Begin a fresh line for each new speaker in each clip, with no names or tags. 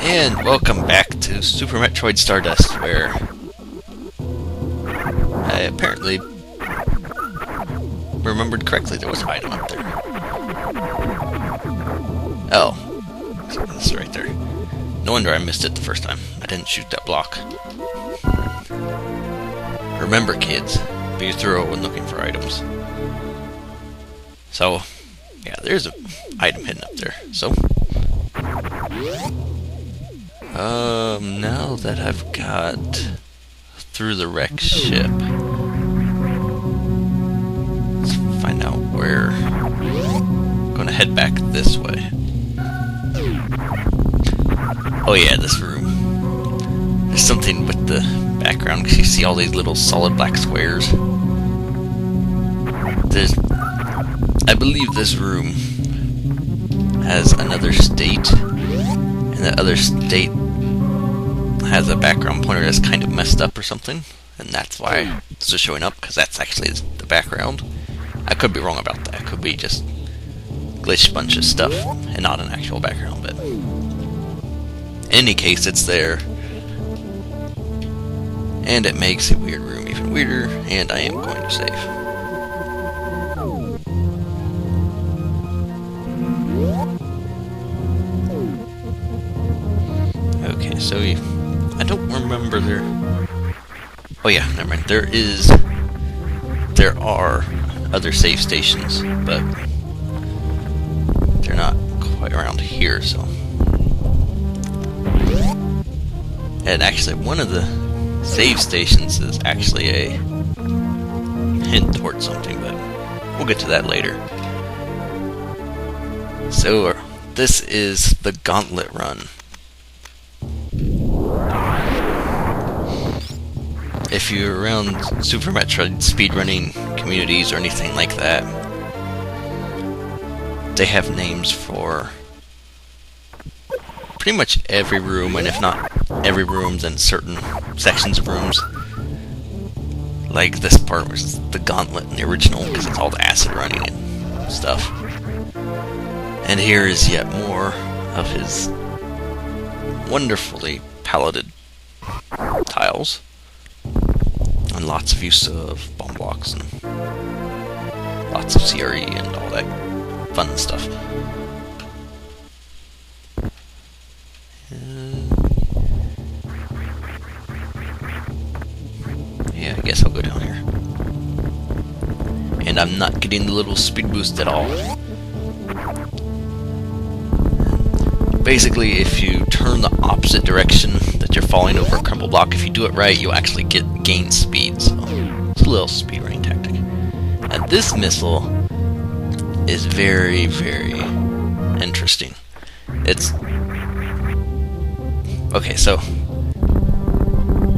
And welcome back to Super Metroid Stardust, where I apparently remembered correctly there was an item up there. Oh, this is right there. No wonder I missed it the first time. I didn't shoot that block. Remember, kids, be thorough when looking for items. So, yeah, there's an item hidden up there. So, now that I've got through the wrecked ship, let's find out where. I'm gonna head back this way. Oh yeah, this room. There's something with the background because you see all these little solid black squares. I believe this room has another state, and that other state has a background pointer that's kind of messed up or something, and that's why it's just showing up, because that's actually the background. I could be wrong about that. It could be just glitched bunch of stuff and not an actual background, but in any case, it's there. And it makes a weird room even weirder, and I am going to save. Okay, so I don't remember there. Oh yeah, never mind. There are other save stations, but they're not quite around here, so. And actually, one of the save stations is actually a hint towards something, but we'll get to that later. So, this is the Gauntlet Run. If you're around Super Metroid speedrunning communities or anything like that, they have names for pretty much every room, and if not every room, then certain sections of rooms. Like this part was the Gauntlet in the original, because it's all the acid running and stuff. And here is yet more of his wonderfully paletted tiles. And lots of use of bomb blocks and lots of CRE and all that fun stuff. Yeah, I guess I'll go down here. And I'm not getting the little speed boost at all. Basically, if you turn the opposite direction that you're falling over a crumble block, if you do it right, you'll actually gain speed. So it's a little speedrunning tactic. And this missile is very, very interesting. It's okay. So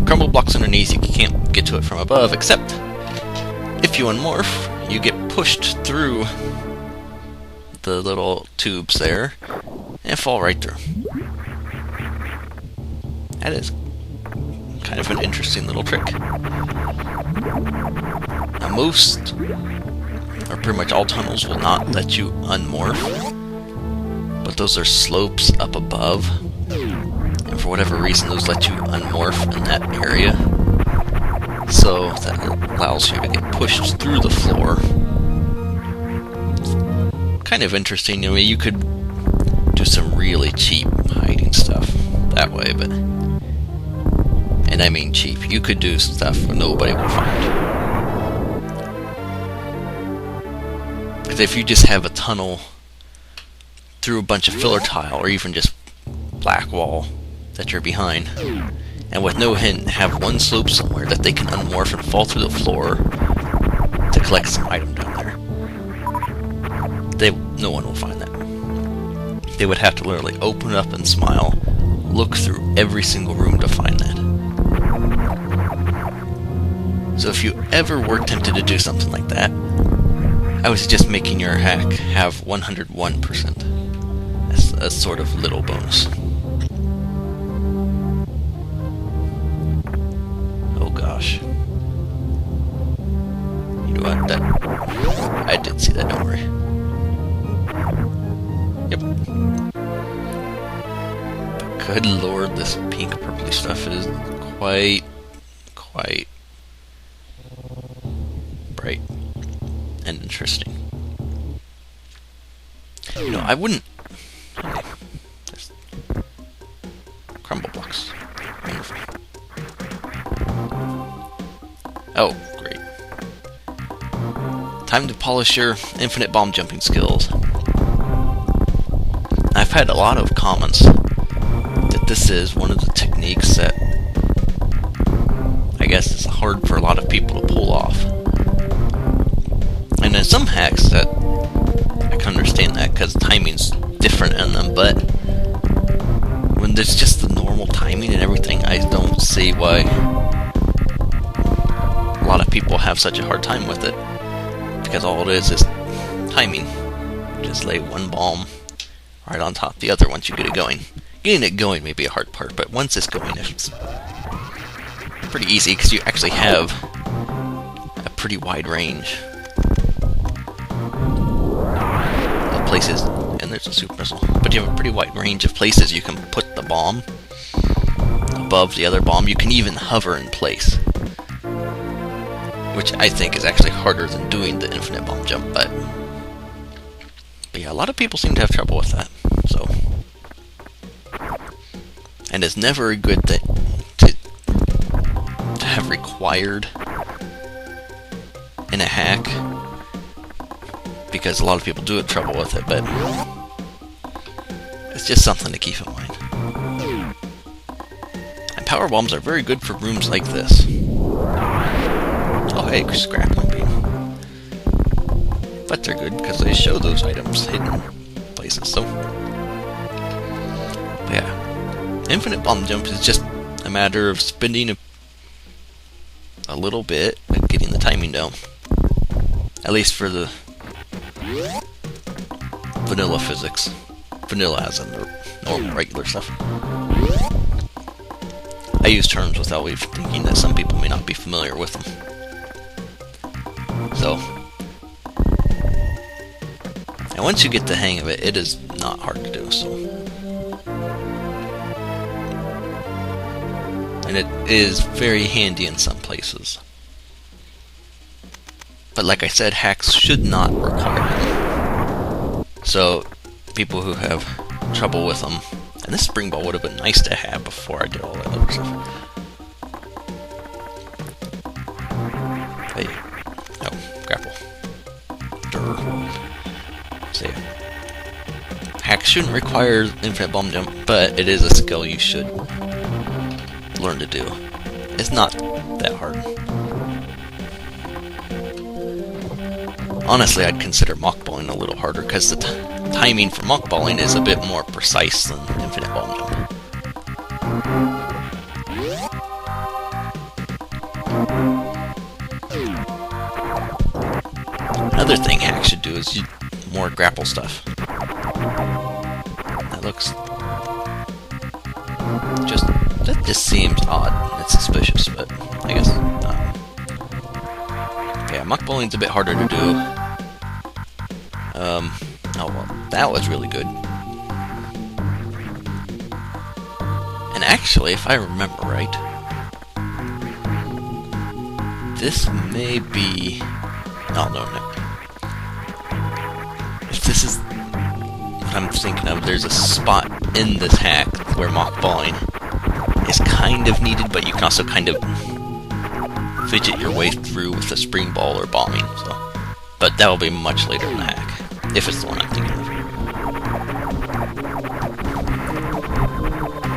crumble blocks underneath, you can't get to it from above, except if you unmorph, you get pushed through the little tubes there and fall right through. That is kind of an interesting little trick. Now most, or pretty much all tunnels will not let you unmorph, but those are slopes up above, and for whatever reason those let you unmorph in that area, so that allows you to get pushed through the floor. Kind of interesting. I mean, you could do some really cheap hiding stuff that way, but, and I mean cheap, you could do stuff where nobody will find. Because if you just have a tunnel through a bunch of filler tile, or even just black wall that you're behind, and with no hint have one slope somewhere that they can unmorph and fall through the floor to collect some item down there, no one will find that. They would have to literally open up and smile, look through every single room to find that. So if you ever were tempted to do something like that, I was just making your hack have 101%. As a sort of little bonus. Oh gosh. You know what? I did see that, don't worry. Yep. Good lord, this pink purpley stuff is quite bright and interesting. You know, I wouldn't... Okay, there's crumble blocks. Wonderful. Oh, great. Time to polish your infinite bomb jumping skills. I've had a lot of comments that this is one of the techniques that I guess is hard for a lot of people to pull off. And in some hacks that I can understand that because timing's different in them, but when there's just the normal timing and everything, I don't see why a lot of people have such a hard time with it. Because all it is timing. Just lay one bomb right on top of the other once you get it going. Getting it going may be a hard part, but once it's going, it's pretty easy because you actually have a pretty wide range of places. And there's a super missile, but you have a pretty wide range of places you can put the bomb above the other bomb. You can even hover in place, which I think is actually harder than doing the infinite bomb jump, but yeah, a lot of people seem to have trouble with that, so. And it's never a good thing to have required in a hack, because a lot of people do have trouble with it, but it's just something to keep in mind. And power bombs are very good for rooms like this. Oh hey, scrapping beam. But they're good because they show those items hidden places, so. But yeah. Infinite bomb jump is just a matter of spending a little bit and getting the timing down. At least for the vanilla physics. Vanilla as in the normal, regular stuff. I use terms without even thinking that some people may not be familiar with them. So, and once you get the hang of it, it is not hard to do, so. And it is very handy in some places. But like I said, hacks should not require them. So, people who have trouble with them, and this spring ball would have been nice to have before I did all that other stuff. Hey. Oh, grapple. Durr. So yeah. Hacks shouldn't require infinite bomb jump, but it is a skill you should learn to do. It's not that hard. Honestly, I'd consider mockballing a little harder, because the timing for mockballing is a bit more precise than infinite bomb jump. Another thing hacks should do is more grapple stuff. That just seems odd. It's suspicious, but I guess not. Yeah, mockballing's a bit harder to do. Oh well, that was really good. And actually, if I remember right, this may be... Oh, no. If this is what I'm thinking of, there's a spot in this hack where mockballing is kind of needed, but you can also kind of fidget your way through with a spring ball or bombing. So, but that will be much later in the hack, if it's the one I'm thinking of.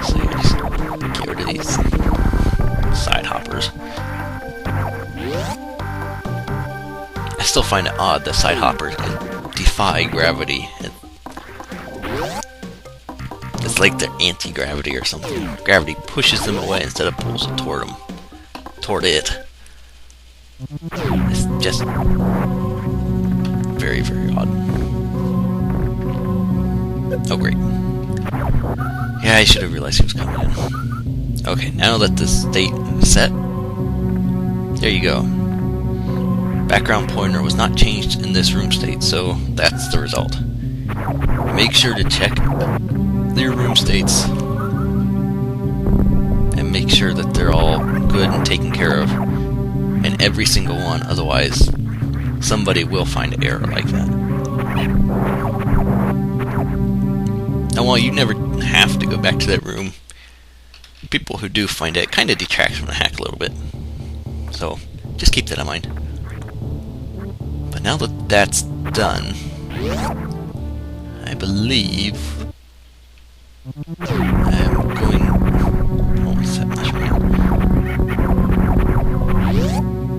So you just get rid of these side hoppers. I still find it odd that side hoppers can defy gravity. It's like they're anti-gravity or something. Gravity pushes them away instead of pulls it toward them. Toward it. It's just very, very odd. Oh, great. Yeah, I should have realized he was coming in. Okay, now that the state is set, there you go. Background pointer was not changed in this room state, so that's the result. Make sure to check your room states sure that they're all good and taken care of in every single one, otherwise somebody will find an error like that. And while you never have to go back to that room, people who do find it kind of detracts from the hack a little bit. So just keep that in mind. But now that that's done, I believe I'm going... Oh, what's that measurement?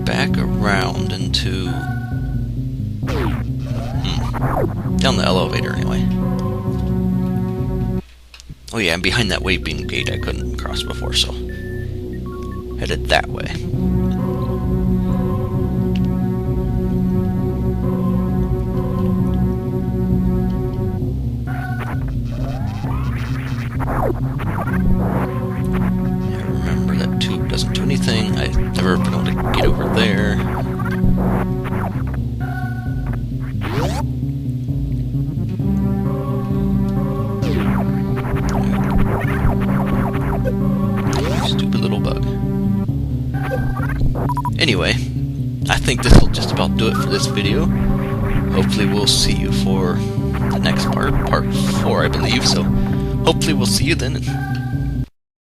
Back around into... down the elevator, anyway. Oh yeah, I'm behind that waybeam gate I couldn't cross before, so... headed that way. Remember that tube doesn't do anything. I've never been able to get over there. Stupid little bug. Anyway, I think this will just about do it for this video. Hopefully we'll see you for the next part 4 I believe, so hopefully we'll see you then.